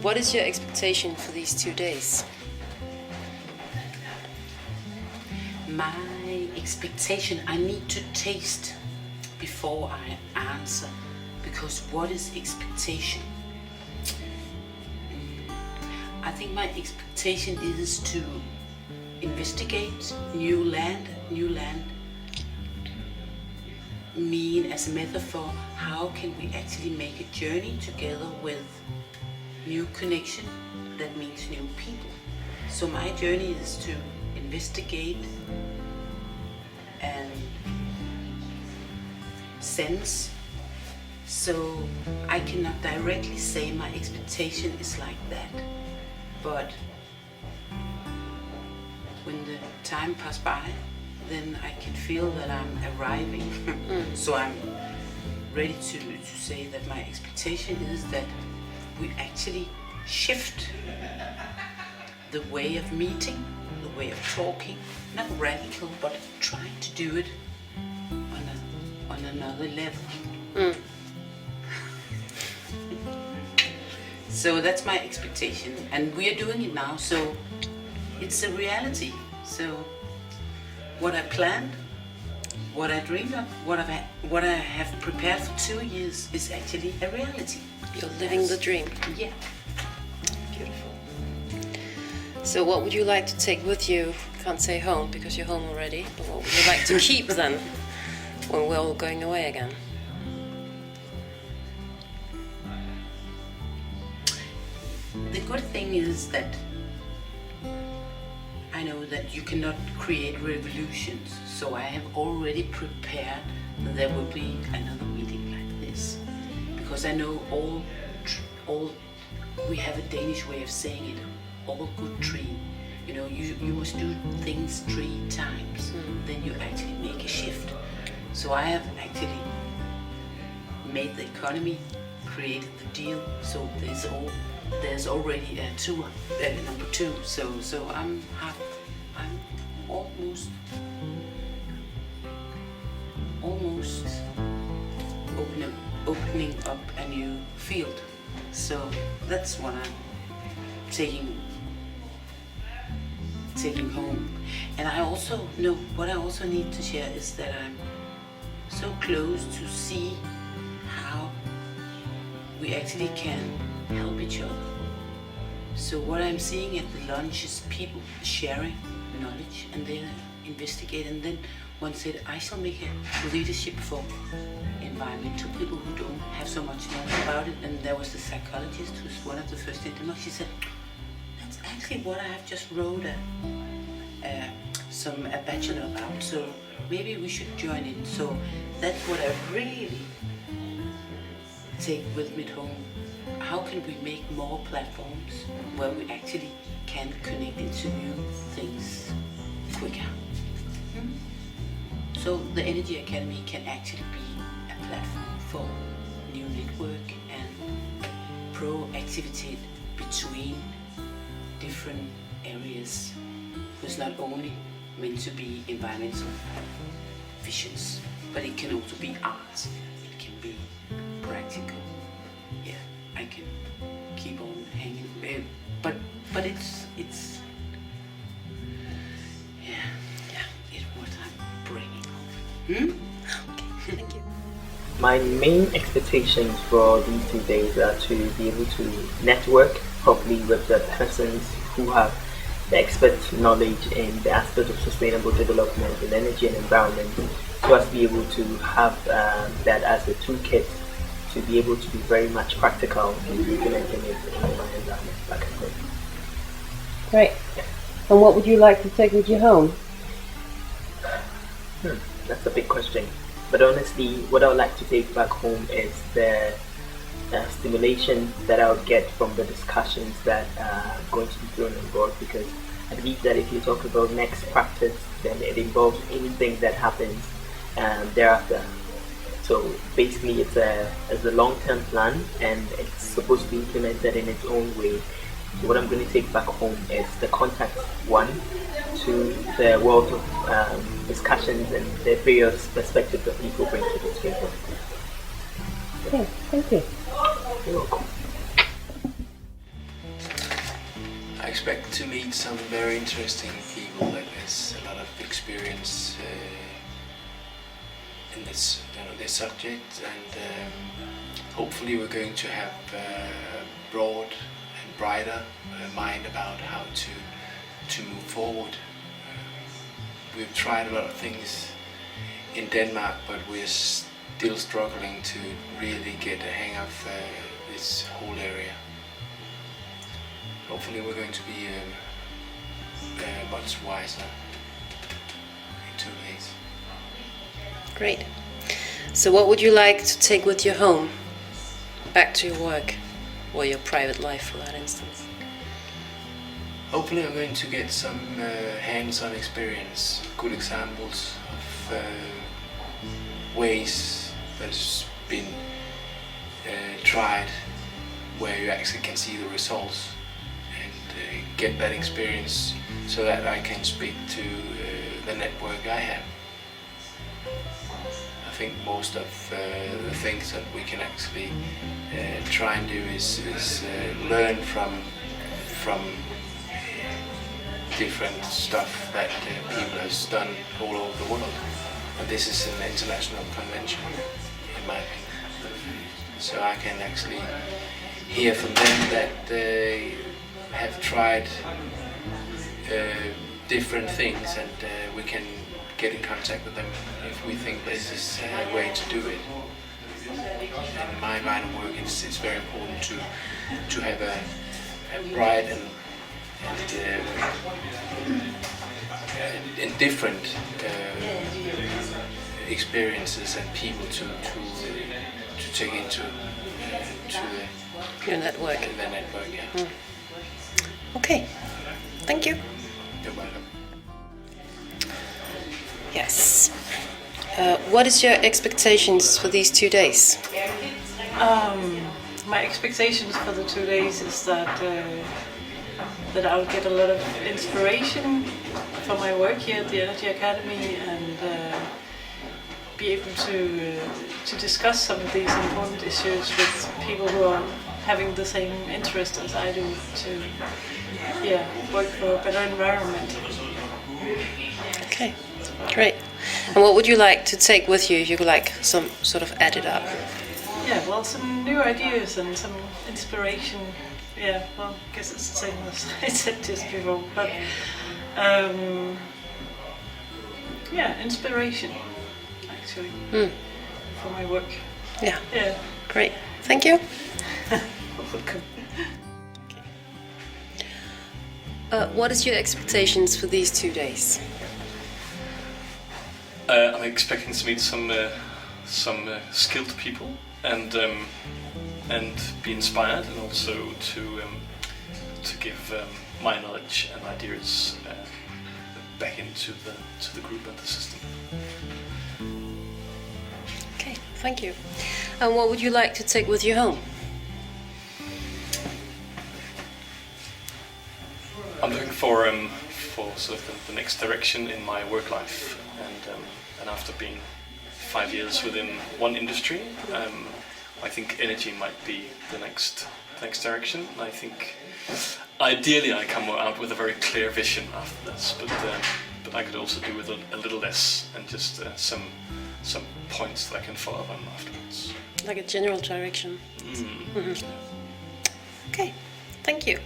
what is your expectation for these 2 days? My expectation, I need to taste before I answer, because what is expectation? I think my expectation is to investigate new land mean as a metaphor, how can we actually make a journey together with new connection, that means new people. So my journey is to investigate and sense. So I cannot directly say my expectation is like that, but when the time passes by, then I can feel that I'm arriving. So I'm ready to say that my expectation is that we actually shift the way of meeting, the way of talking, not radical, but trying to do it on another level. So that's my expectation, and we are doing it now, so it's a reality. So what I planned, what I dreamed of, what I have prepared for 2 years is actually a reality. You're living the dream. Yeah. Beautiful. So what would you like to take with you? Can't say home because you're home already, but what would you like to keep then when we're all going away again? The good thing is that I know that you cannot create revolutions, so I have already prepared that there will be another meeting like this, because I know all we have a Danish way of saying it, all good tree. You know, you must do things 3 times, then you actually make a shift. So I have actually made the economy, created the deal, so there's already a tour, number 2. So I'm almost opening up a new field. So that's what I'm taking home. And I also know what I also need to share is that I'm so close to see how we actually can help each other. So what I'm seeing at the lunch is people sharing knowledge, and they investigate, and then one said, I shall make a leadership for environment to people who don't have so much knowledge about it. And there was the psychologist who's one of the first in Denmark. She said, that's actually what I have just wrote a bachelor about, so maybe we should join in. So that's what I really take with me home. How can we make more platforms where we actually can connect into new things quicker? So the Energy Academy can actually be a platform for new network and proactivity between different areas. It's not only meant to be environmental visions, but it can also be art, it can be practical. Yeah, I can keep on hanging, but it's what I'm bringing home. Okay, thank you. My main expectations for these 2 days are to be able to network properly with the persons who have the expert knowledge in the aspect of sustainable development in energy and environment, so as to be able to have that as a toolkit to be able to be very much practical in implementing it in my environment, like I said. Great. And what would you like to take with you home? That's a big question. But honestly, what I would like to take back home is the stimulation that I would get from the discussions that are going to be thrown on board, because I believe that if you talk about next practice, then it involves anything that happens thereafter. So basically it's a long-term plan, and it's supposed to be implemented in its own way. So what I'm going to take back home is the contact one to the world of discussions and the various perspectives that people bring to the table. Okay, thank you. You're welcome. expect to meet some very interesting people that has a lot of experience in this, this subject, and hopefully we're going to have a broad and brighter mind about how to move forward. We've tried a lot of things in Denmark, but we're still struggling to really get a hang of this whole area. Hopefully we're going to be much wiser in 2 days. Great. So what would you like to take with you home, back to your work, or your private life for that instance? Hopefully I'm going to get some hands-on experience, good examples of ways that's been tried where you actually can see the results, and get that experience so that I can speak to the network I have. I think most of the things that we can actually try and do is learn from different stuff that people have done all over the world. And this is an international convention, in my opinion. So I can actually hear from them that they have tried different things, and we can get in contact with them if we think this is a way to do it. In my line of work, it's very important to have a bright and different experiences and people to take into Your network. the network. Yeah. Okay, thank you. You're welcome. Yes. What is your expectations for these 2 days? My expectations for the 2 days is that I'll get a lot of inspiration for my work here at the Energy Academy, and be able to discuss some of these important issues with people who are having the same interest as I do, to work for a better environment. Okay, great. And what would you like to take with you if you could like some sort of add it up? Yeah, well, some new ideas and some inspiration. Yeah, well, I guess it's the same as I said just before, but inspiration, actually, for my work. Yeah, Yeah. great. Thank you. Welcome. What is your expectations for these 2 days? I'm expecting to meet some skilled people and be inspired, and also to give my knowledge and ideas back into the group and the system. Okay, thank you. And what would you like to take with you home? I'm looking for sort of the next direction in my work life, and after being 5 years within one industry, I think energy might be the next direction. I think ideally I come out with a very clear vision after this, but I could also do with a little less, and just some points that I can follow on afterwards. Like a general direction. Mm. Okay, thank you.